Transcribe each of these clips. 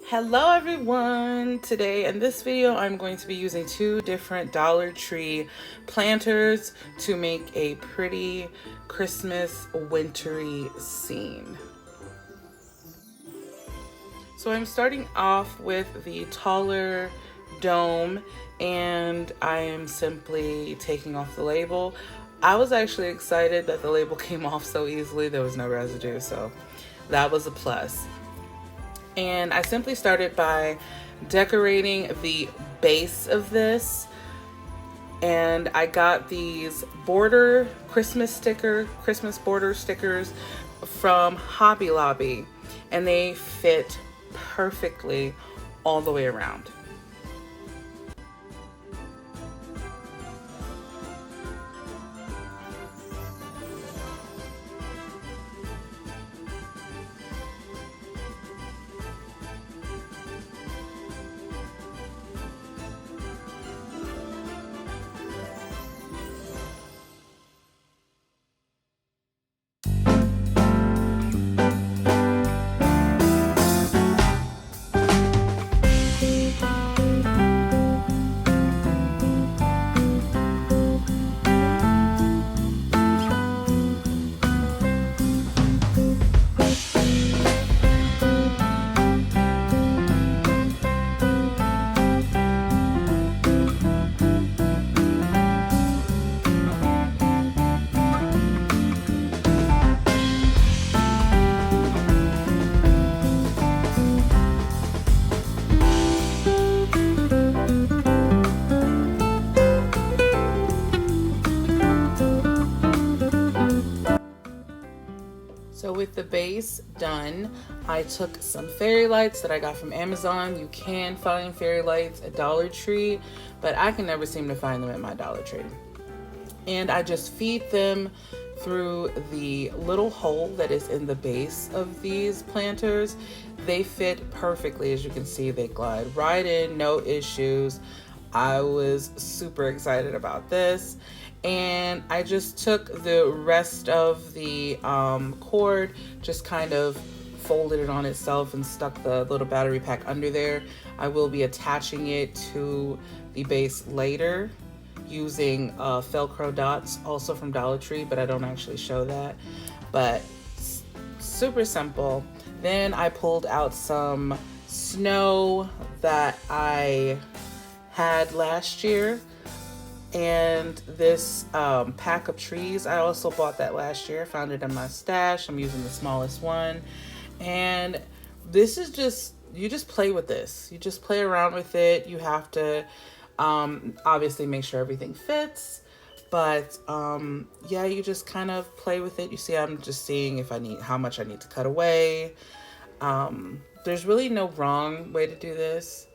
Hello everyone! Today in this video I'm going to be using two different Dollar Tree planters to make a pretty Christmas wintry scene. So I'm starting off with the taller dome and I am simply taking off the label. I was actually excited that the label came off so easily. There was no residue, so that was a plus. And I simply started by decorating the base of this. And I got these Christmas border stickers from Hobby Lobby. And they fit perfectly all the way around. So with the base done, I took some fairy lights that I got from Amazon. You can find fairy lights at Dollar Tree, but I can never seem to find them at my Dollar Tree. And I just feed them through the little hole that is in the base of these planters. They fit perfectly. As you can see, they glide right in, no issues. I was super excited about this. And I just took the rest of the cord, just kind of folded it on itself and stuck the little battery pack under there. I will be attaching it to the base later using Velcro dots, also from Dollar Tree, but I don't actually show that. But super simple. Then I pulled out some snow that I had last year. And this pack of trees, I also bought that last year. I found it in my stash. I'm using the smallest one. And this is just, you just play with this. You just play around with it. You have to obviously make sure everything fits. But yeah, you just kind of play with it. You see, I'm just seeing if how much I need to cut away. There's really no wrong way to do this.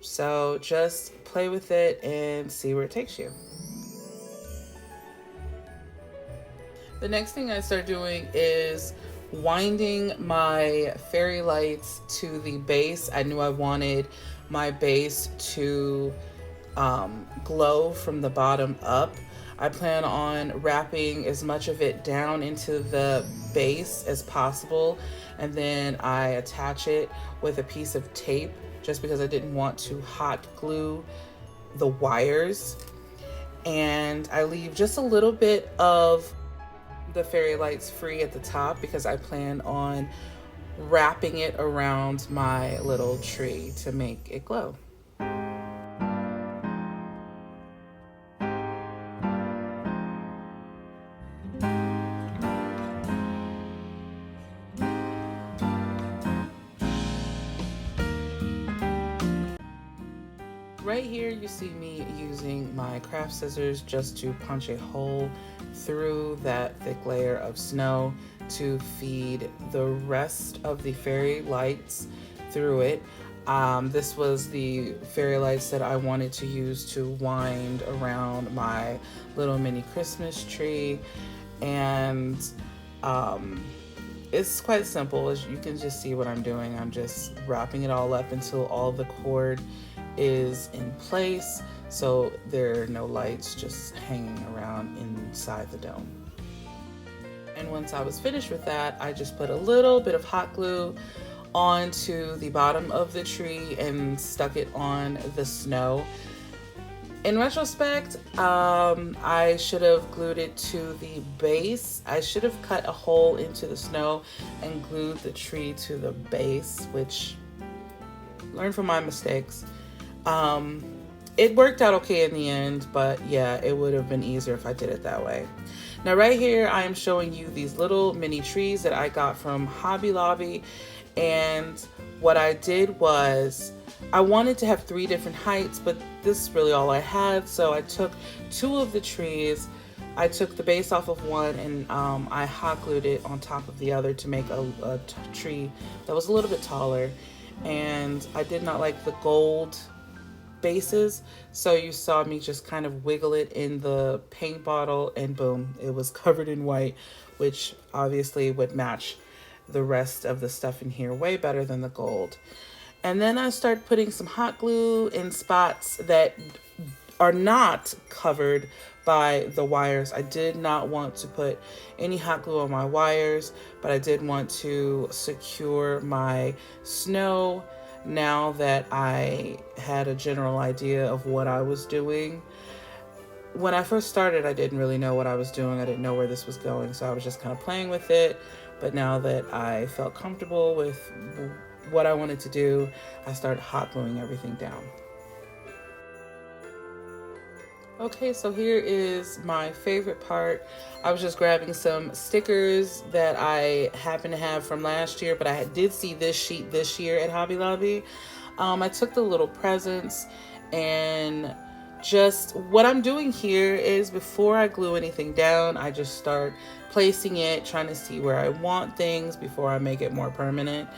So just play with it and see where it takes you. The next thing I start doing is winding my fairy lights to the base. I knew I wanted my base to glow from the bottom up. I plan on wrapping as much of it down into the base as possible, and then I attach it with a piece of tape just because I didn't want to hot glue the wires. And I leave just a little bit of the fairy lights free at the top because I plan on wrapping it around my little tree to make it glow. Right here you see me using my craft scissors just to punch a hole through that thick layer of snow to feed the rest of the fairy lights through it. This was the fairy lights that I wanted to use to wind around my little mini Christmas tree. And it's quite simple. As you can just see what I'm doing. I'm just wrapping it all up until all the cord is in place, so there are no lights just hanging around inside the dome. And once I was finished with that, I just put a little bit of hot glue onto the bottom of the tree and stuck it on the snow. In retrospect, I should have glued it to the base. I should have cut a hole into the snow and glued the tree to the base, which, learn from my mistakes. It worked out okay in the end, but yeah, it would have been easier if I did it that way. Now right here, I am showing you these little mini trees that I got from Hobby Lobby. And what I did was, I wanted to have 3 different heights, but this is really all I had. So I took 2 of the trees. I took the base off of one and I hot glued it on top of the other to make a tree that was a little bit taller. And I did not like the gold bases, so you saw me just kind of wiggle it in the paint bottle and boom, it was covered in white, which obviously would match the rest of the stuff in here way better than the gold. And then I started putting some hot glue in spots that are not covered by the wires. I did not want to put any hot glue on my wires, but I did want to secure my snow now that I had a general idea of what I was doing. When I first started, I didn't really know what I was doing. I didn't know where this was going, so I was just kind of playing with it. But now that I felt comfortable with what I wanted to do, I started hot gluing everything down. Okay, so here is my favorite part. I was just grabbing some stickers that I happen to have from last year, but I did see this sheet this year at Hobby Lobby. I took the little presents, and just what I'm doing here is before I glue anything down, I just start placing it, trying to see where I want things before I make it more permanent.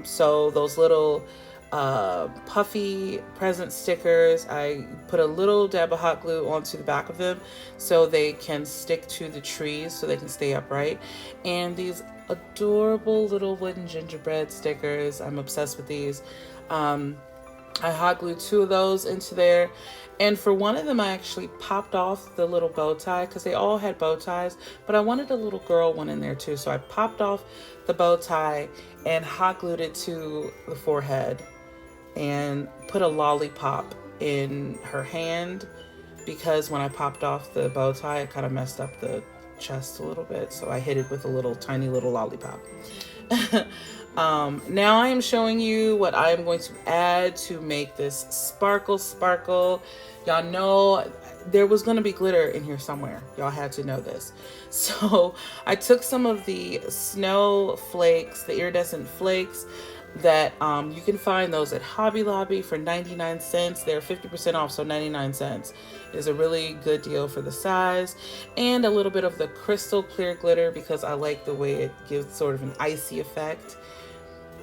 So those little puffy present stickers, I put a little dab of hot glue onto the back of them so they can stick to the trees, so they can stay upright. And these adorable little wooden gingerbread stickers, I'm obsessed with these. I hot glued 2 of those into there, and for one of them I actually popped off the little bow tie because they all had bow ties, but I wanted a little girl one in there too, so I popped off the bow tie and hot glued it to the forehead and put a lollipop in her hand, because when I popped off the bow tie, it kind of messed up the chest a little bit, so I hit it with a little tiny little lollipop. Now I am showing you what I am going to add to make this sparkle. Y'all know there was going to be glitter in here somewhere. Y'all had to know this. So I took some of the snow flakes, the iridescent flakes, that you can find those at Hobby Lobby for 99 cents. They're 50% off, so 99 cents is a really good deal for the size. And a little bit of the crystal clear glitter because I like the way it gives sort of an icy effect.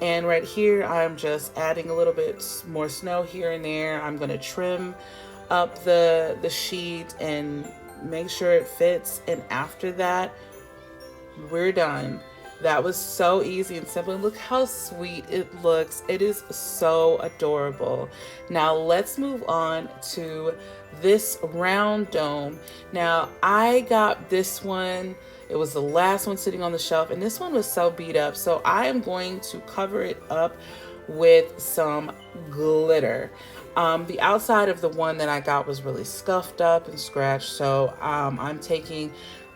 And right here, I'm just adding a little bit more snow here and there. I'm going to trim up the sheet and make sure it fits. And after that, we're done. That was so easy and simple. Look how sweet it looks. It is so adorable. Now let's move on to this round dome. Now I got this one. It was the last one sitting on the shelf, and this one was so beat up. So I am going to cover it up with some glitter. The outside of the one that I got was really scuffed up and scratched. So I'm taking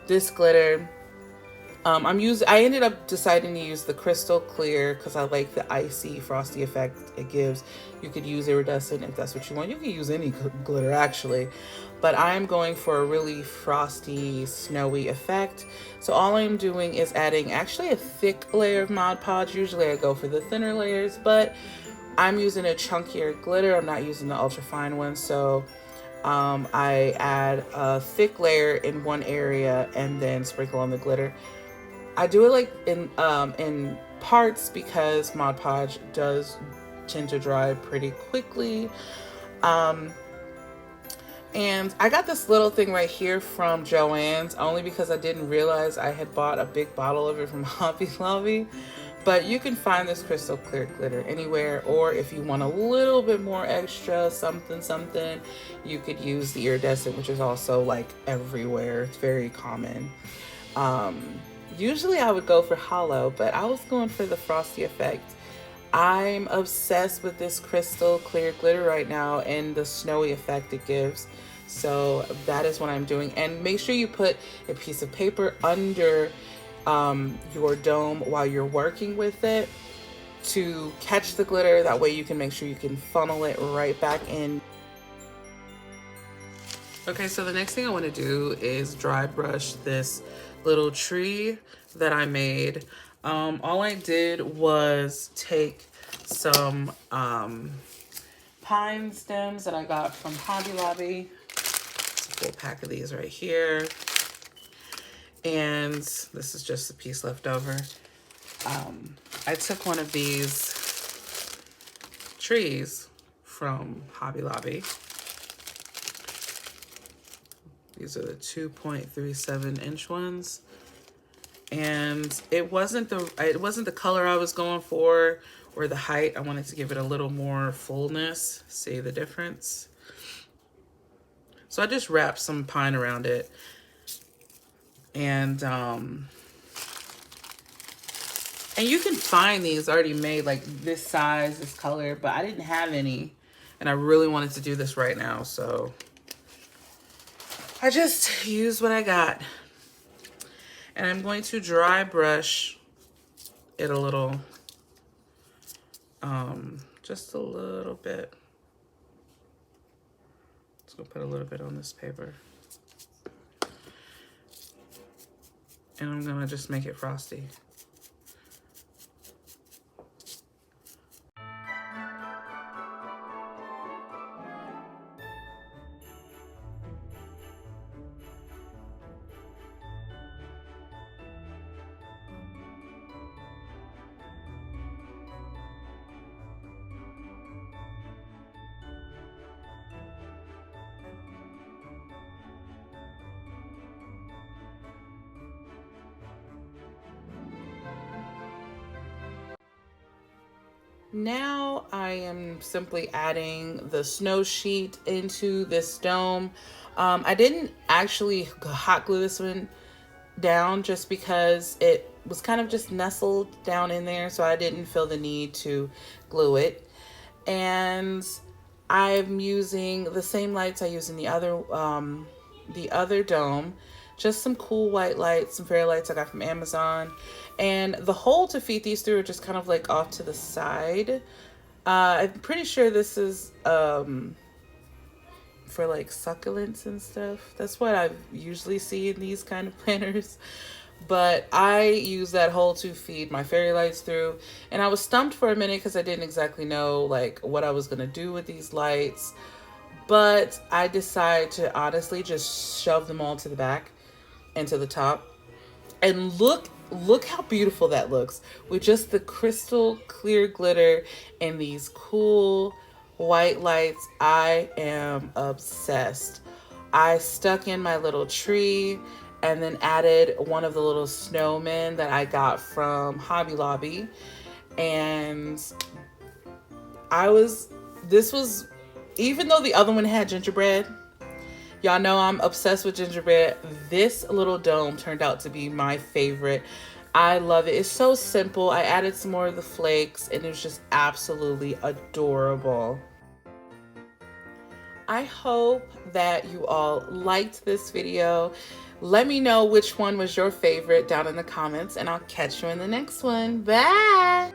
this glitter. I ended up deciding to use the crystal clear because I like the icy frosty effect it gives. You could use iridescent if that's what you want. You can use any glitter actually, but I'm going for a really frosty, snowy effect. So all I'm doing is adding actually a thick layer of Mod Podge. Usually I go for the thinner layers, but I'm using a chunkier glitter. I'm not using the ultra fine one. So I add a thick layer in one area and then sprinkle on the glitter. I do it like in parts because Mod Podge does tend to dry pretty quickly. And I got this little thing right here from Joann's only because I didn't realize I had bought a big bottle of it from Hobby Lobby. But you can find this crystal clear glitter anywhere, or if you want a little bit more extra something, you could use the iridescent, which is also like everywhere. It's very common. Usually I would go for hollow, but I was going for the frosty effect. I'm obsessed with this crystal clear glitter right now and the snowy effect it gives. So that is what I'm doing. And make sure you put a piece of paper under your dome while you're working with it to catch the glitter. That way you can make sure you can funnel it right back in. Okay, so the next thing I want to do is dry brush this little tree that I made. All I did was take some pine stems that I got from Hobby Lobby. It's a full pack of these right here. And this is just a piece left over. I took one of these trees from Hobby Lobby. These are the 2.37-inch ones. And it wasn't the color I was going for or the height. I wanted to give it a little more fullness. See the difference? So I just wrapped some pine around it. And you can find these already made like this size, this color, but I didn't have any. And I really wanted to do this right now, so I just used what I got. And I'm going to dry brush it a little, just a little bit. Just gonna put a little bit on this paper. And I'm gonna just make it frosty. Now I am simply adding the snow sheet into this dome. I didn't actually hot glue this one down just because it was kind of just nestled down in there, so I didn't feel the need to glue it. And I'm using the same lights I use in the other dome. Just some cool white lights, some fairy lights I got from Amazon. And the hole to feed these through are just kind of like off to the side. I'm pretty sure this is for like succulents and stuff. That's what I usually see in these kind of planners. But I use that hole to feed my fairy lights through. And I was stumped for a minute because I didn't exactly know like what I was going to do with these lights. But I decided to honestly just shove them all to the back and to the top. And look how beautiful that looks with just the crystal clear glitter and these cool white lights. I am obsessed. I stuck in my little tree and then added one of the little snowmen that I got from Hobby Lobby. And even though the other one had gingerbread, y'all know I'm obsessed with gingerbread, this little dome turned out to be my favorite. I love it. It's so simple. I added some more of the flakes and it was just absolutely adorable. I hope that you all liked this video. Let me know which one was your favorite down in the comments and I'll catch you in the next one. Bye!